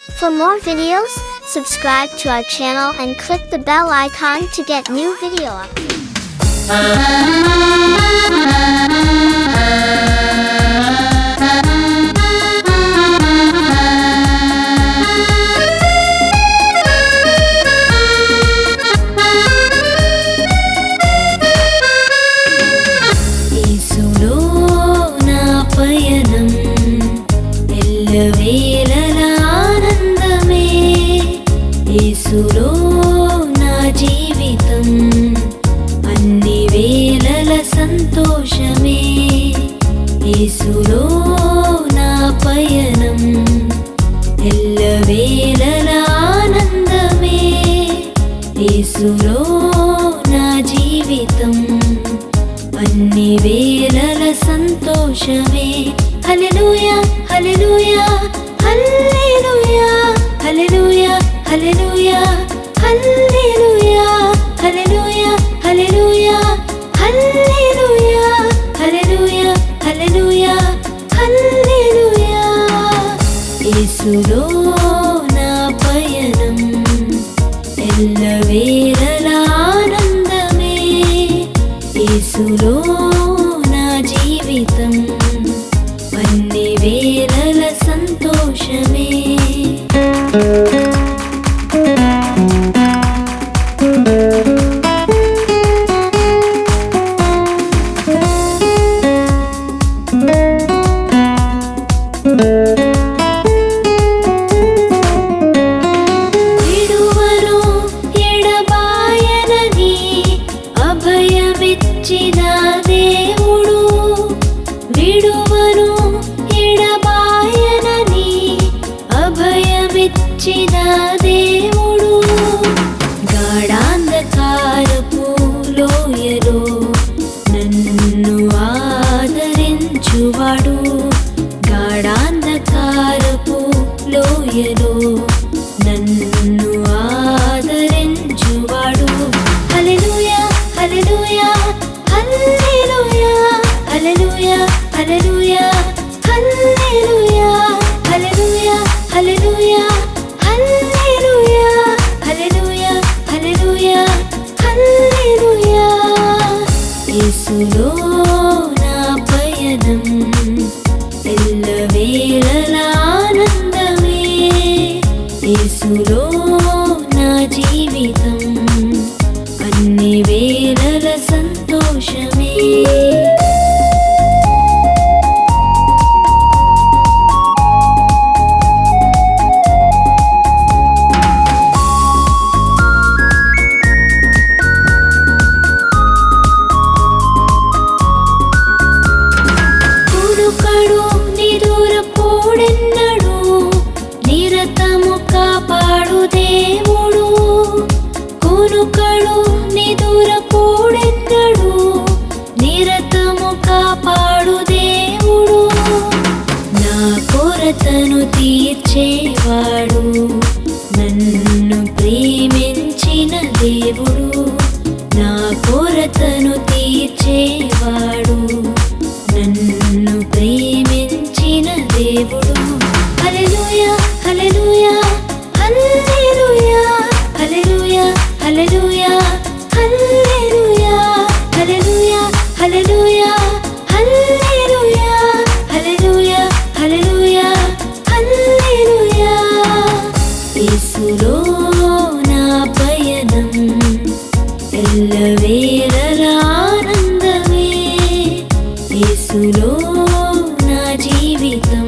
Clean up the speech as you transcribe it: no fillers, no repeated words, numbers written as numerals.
For more videos, subscribe to our channel and click the bell icon to get new video updates. యేసులో నా జీవితం అన్ని వేళల సంతోషమే యేసులో నా పయనం ఎల్లవేళల ఆనందమే యేసులో నా జీవితం అన్ని వేళల సంతోషమే హల్లెలూయా హల్లెలూయా హల్లెలూయా హల్లెలూయా హల్లెలూయా హల్లెలూయా హల్లెలూయా హల్లెలూయా హల్లెలూయా హల్లెలూయా హల్లెలూయా హల్లెలూయా యేసులో నా పయనం ఎల్లవేళల ఆనందమే యేసులో నా జీవితం అన్ని వేళల సంతోషమే విడువను ఎడబాయనని అభయమిచ్చిన దేవుడు విడువను ఎడబాయనని అభయమిచ్చిన దేవుడు గాఢాంధకారపు లోయలో నన్ను ఆదరించువాడు గాఢాంధకారపు లోయలో నన్ను ఆదరించువాడు హల్లెలూయా హల్లెలూయా హల్లెలూయా హల్లెలూయా హల్లెలూయా హల్లెలూయా హల్లెలూయా హల్లెలూయా హల్లెలూయా హల్లెలూయా హల్లెలూయా హల్లెలూయా యేసులో నా పయనం ఎల్లవేళల ఆనందమే యేసులో నా జీవితం అన్ని వేళల సంతోషమే కునుకడు నిదురపోడెన్నడు నిరతము కాపాడు దేవుడు కునుకడు నిదురపోడెన్నడు నిరతము కాపాడు దేవుడు నా కొరతను తీర్చేవాడు నన్ను ప్రేమించిన దేవుడు నా కొరతను తీర్చేవాడు నన్ను ప్రేమించిన దేవుడు హల్లెలూయా హల్లెలూయా హల్లెలూయా హల్లెలూయా హల్లెలూయా హల్లెలూయా హల్లెలూయా హల్లెలూయా హల్లెలూయా హల్లెలూయా హల్లెలూయా హల్లెలూయా యేసులో నా పయనం ఎల్లవేళల ఆనందమే యేసులో నా జీవితం